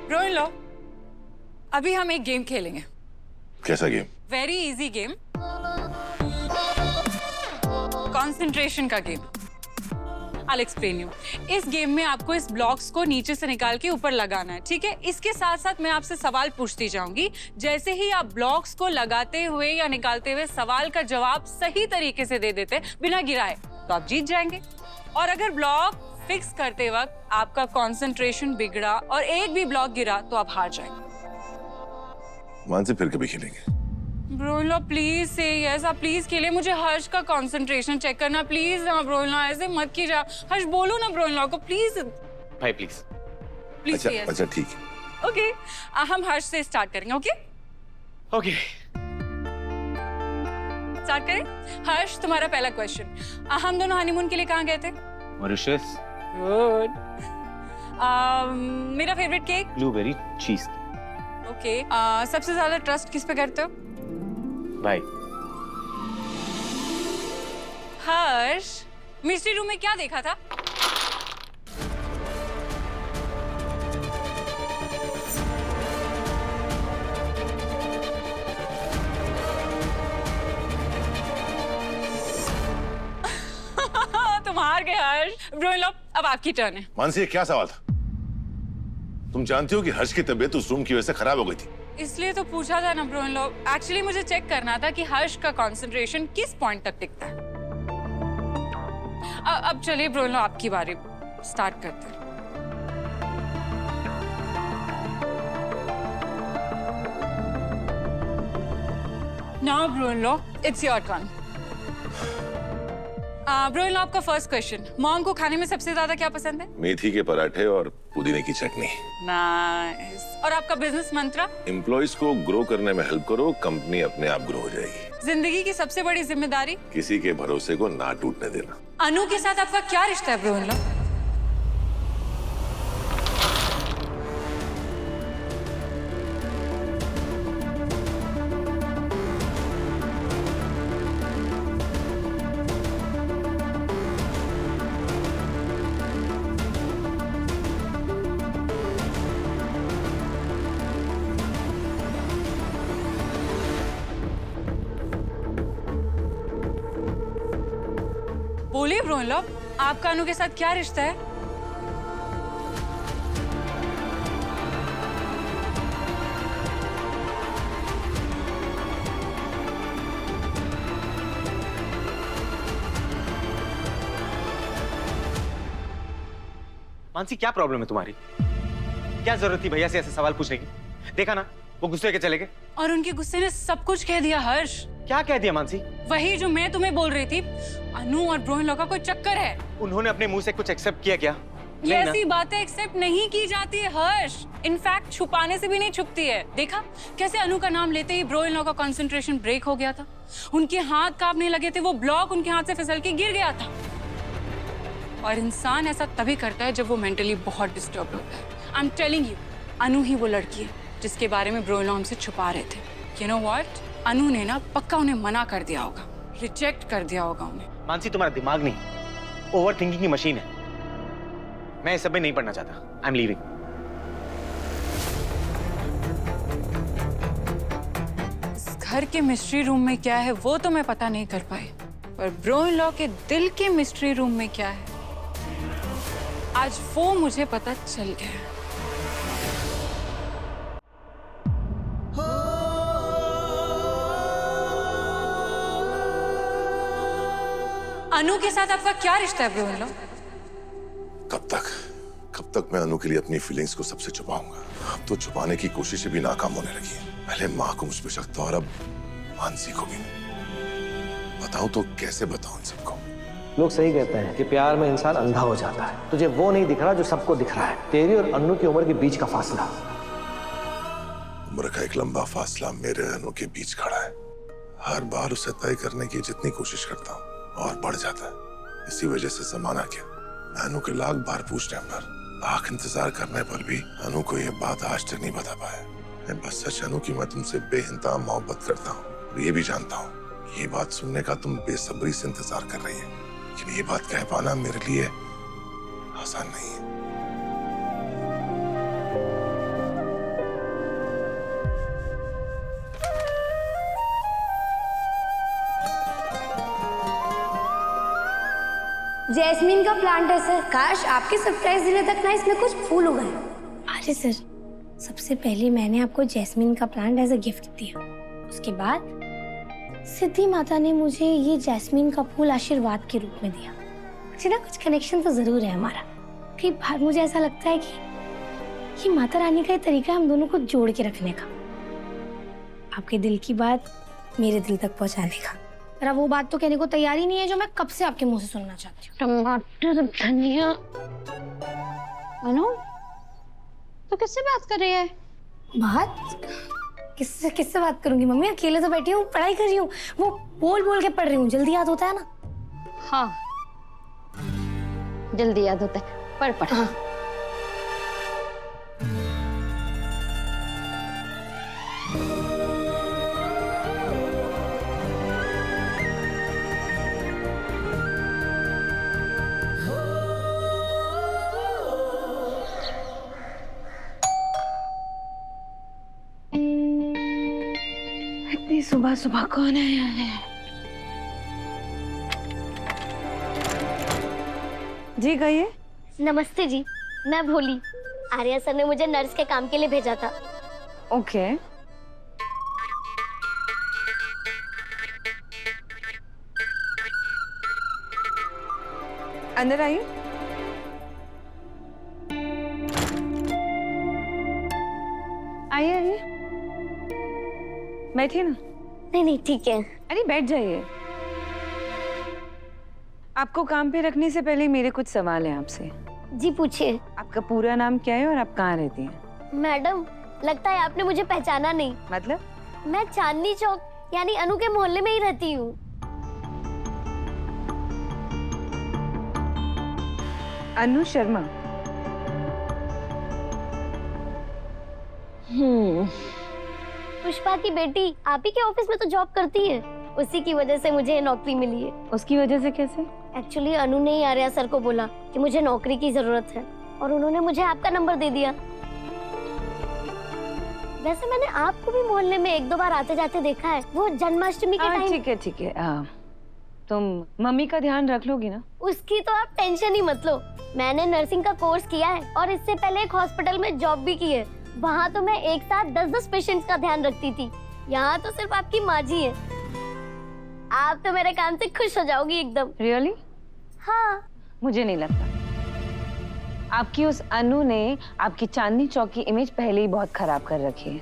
Bro in law, अभी हम एक गेम खेलेंगे। कैसा game? Very easy game, concentration का गेम। I'll explain you. इस गेम में आपको इस ब्लॉक्स को नीचे से निकाल के ऊपर लगाना है, ठीक है? इसके साथ साथ मैं आपसे सवाल पूछती जाऊंगी। जैसे ही आप ब्लॉक्स को लगाते हुए या निकालते हुए सवाल का जवाब सही तरीके से दे देते बिना गिराए, तो आप जीत जाएंगे। और अगर ब्लॉक फिक्स करते वक्त आपका कंसंट्रेशन बिगड़ा और एक भी ब्लॉक गिरा, तो आप हार जाएंगे। मानसी, फिर कभी खेलेंगे। ब्रोइलो प्लीज से यस, आप प्लीज खेलिए। मुझे हर्ष का कंसंट्रेशन चेक करना प्लीज ना ब्रोइलो, ऐसे मत कीजिए। हर्ष बोलो ना ब्रोइलो को प्लीज। भाई प्लीज प्लीज अच्छा, यस। अच्छा ठीक है। ओके, हम हर्ष से स्टार्ट करेंगे। ओके ओके स्टार्ट करें। हर्ष, तुम्हारा पहला क्वेश्चन, हम दोनों हनीमून के लिए कहाँ गए थे? मॉरिशस। गुड। मेरा फेवरेट केक? ब्लूबेरी चीज। ओके। सबसे ज्यादा ट्रस्ट किस पे करते हो? भाई। हर्ष, मिस्ट्री रूम में क्या देखा था? तुम हार गए हर्ष। ब्रोइलो, अब आपकी टर्न है। मानसी, ये क्या सवाल था? तुम जानती हो कि हर्ष की तबीयत उस रूम की वजह से खराब हो गई थी। इसलिए तो पूछा था ना ब्रोइलो। एक्चुअली मुझे चेक करना था कि हर्ष का कंसंट्रेशन किस पॉइंट तक टिकता है। अब चलिए ब्रोइलो, आपकी बारी, स्टार्ट करते हैं। Now Broilo, it's your turn. Broilo, आपका फर्स्ट क्वेश्चन, मॉम को खाने में सबसे ज्यादा क्या पसंद है? मेथी के पराठे और पुदीने की चटनी। नाइस। और आपका बिजनेस मंत्र? एम्प्लॉइज को ग्रो करने में हेल्प करो, कंपनी अपने आप ग्रो हो जाएगी। जिंदगी की सबसे बड़ी जिम्मेदारी? किसी के भरोसे को ना टूटने देना। अनु के साथ आपका क्या रिश्ता है ब्रोइलो? बोलिए ब्रोइलो, आपका अनु के साथ क्या रिश्ता है? मानसी, क्या प्रॉब्लम है तुम्हारी? क्या जरूरत थी भैया से ऐसे सवाल पूछने की? देखा ना, वो गुस्से के चले गए। और उनके गुस्से ने सब कुछ कह दिया हर्ष। क्या कह दिया मानसी? वही जो मैं तुम्हें बोल रही थी, अनु और ब्रोइलो का कोई चक्कर है। उन्होंने अपने मुंह से कुछ एक्सेप्ट किया क्या? ये ऐसी बातें एक्सेप्ट नहीं की जाती है हर्ष। इनफैक्ट छुपाने से भी नहीं छुपती है। देखा कैसे अनु का नाम लेते ही ब्रोइलो का कंसंट्रेशन ब्रेक हो गया था। उनके हाथ कांपने लगे थे, वो ब्लॉक उनके हाथ से फिसल के गिर गया था। और इंसान ऐसा तभी करता है जब वो मेंटली बहुत डिस्टर्ब होता है। आई एम टेलिंग यू, अनु ही वो लड़की है जिसके बारे में ब्रोइलो हमसे छुपा रहे थे। यू नो व्हाट, अनु ने ना पक्का उन्हें मना कर दिया होगा, रिजेक्ट कर दिया होगा उन्हें। मानसी, तुम्हारा दिमाग नहीं, ओवर थिंकिंग की मशीन है। मैं इस सब में नहीं पढ़ना चाहता। I am leaving. इस घर के मिस्ट्री रूम में क्या है वो तो मैं पता नहीं कर पाई, पर ब्रोइलो के दिल के मिस्ट्री रूम में क्या है आज वो मुझे पता चल गया। अनु के साथ आपका क्या रिश्ता है ब्रोइलो? कब तक मैं अनु के लिए अपनी फीलिंग्स को सबसे छुपाऊंगा? अब तो छुपाने की कोशिशें भी नाकाम होने लगी है। पहले माँ को मुझ पे शक था और अब मानसी को भी। बताऊं तो कैसे बताऊं इन सबको? लोग सही कहते हैं कि प्यार में इंसान अंधा हो जाता है। तुझे वो नहीं दिख रहा जो सबको दिख रहा है। तेरी और अन्नू की उम्र के बीच का फासला, उम्र का एक लंबा फासला मेरे अनु के बीच खड़ा है। हर बार उसे तय करने की जितनी कोशिश करता हूँ और बढ़ जाता है। इसी वजह से जमाना क्या, अनु के लाख बार पूछने पर, लाख इंतजार करने पर भी अनु को यह बात आज तक नहीं बता पाया। मैं बस सच अनु की मैं तुमसे बेइंतहा मोहब्बत करता हूँ और ये भी जानता हूँ ये बात सुनने का तुम बेसब्री से इंतजार कर रही है, लेकिन ये बात कह पाना मेरे लिए आसान नहीं है। जैस्मीन का प्लांट है सर। काश आपके सरप्राइज देने तक ना इसमें कुछ फूल उगाए। अरे सर, सबसे पहले मैंने आपको जैस्मीन का प्लांट एज अ गिफ्ट दिया, उसके बाद सिद्धि माता ने मुझे ये जैस्मीन का फूल आशीर्वाद के रूप में दिया। मुझे ना कुछ कनेक्शन तो जरूर है हमारा। कई बार मुझे ऐसा लगता है कि ये माता रानी का ही तरीका है हम दोनों को जोड़ के रखने का, आपके दिल की बात मेरे दिल तक पहुंचाने का। मेरा वो बात तो कहने को तैयार ही नहीं है जो मैं कब से आपके मुंह से सुनना चाहती हूँ। टमाटर, धनिया। अनु, तो किससे बात कर रही है? बात किससे किससे बात करूंगी मम्मी, अकेले तो बैठी हूँ, पढ़ाई कर रही हूँ। वो बोल बोल के पढ़ रही हूँ, जल्दी याद होता है ना। हाँ, जल्दी याद होता है। पढ़ पढ़। हाँ। इतनी सुबह सुबह कौन आया है? जी कहिए। नमस्ते जी, मैं भोली। आर्या सर ने मुझे नर्स के काम के लिए भेजा था। ओके। अंदर आइए। आइए आइए, बैठिए ना। नहीं नहीं ठीक है। अरे बैठ जाइए। आपको काम पे रखने से पहले मेरे कुछ सवाल हैं आपसे। जी पूछिए। आपका पूरा नाम क्या है और आप कहाँ रहती हैं? मैडम, लगता है आपने मुझे पहचाना नहीं। मतलब? मैं चांदनी चौक यानी अनु के मोहल्ले में ही रहती हूँ। अनु शर्मा। पुष्पा की बेटी आप ही के ऑफिस में तो जॉब करती है, उसी की वजह से मुझे नौकरी मिली है। उसकी वजह से कैसे? एक्चुअली अनु ने ही आर्या सर को बोला कि मुझे नौकरी की जरूरत है और उन्होंने मुझे आपका नंबर दे दिया। वैसे मैंने आपको भी मोहल्ले में एक दो बार आते जाते देखा है, वो जन्माष्टमी के टाइम। ठीक है ठीक है। तुम मम्मी का ध्यान रख लोगी ना? उसकी तो आप टेंशन ही मत लो। मैंने नर्सिंग का कोर्स किया है और इससे पहले एक हॉस्पिटल में जॉब भी की है। वहाँ तो मैं एक साथ 10-10 पेशेंट्स का ध्यान रखती थी। यहाँ तो सिर्फ आपकी माँ जी है। आप तो मेरे काम से खुश हो जाओगी एकदम। रियली? हाँ। मुझे नहीं लगता। आपकी उस अनु ने आपकी चांदनी चौक की इमेज पहले ही बहुत खराब कर रखी है।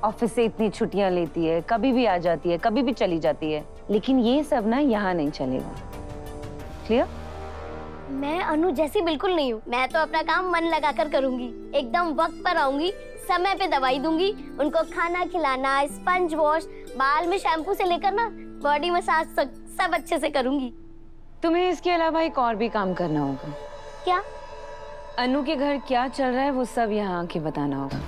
ऑफिस से इतनी छुट्टियां लेती है, कभी भी आ जाती है, कभी भी चली जाती है, लेकिन ये सब ना यहाँ नहीं चलेगा। क्लियर? मैं अनु जैसी बिल्कुल नहीं हूँ। मैं तो अपना काम मन लगाकर करूंगी, एकदम वक्त पर आऊंगी, समय पे दवाई दूंगी, उनको खाना खिलाना, स्पंज वॉश, बाल में शैम्पू से लेकर ना बॉडी मसाज तक सब अच्छे से करूंगी। तुम्हें इसके अलावा एक और भी काम करना होगा। क्या? अनु के घर क्या चल रहा है वो सब यहाँ आके बताना होगा।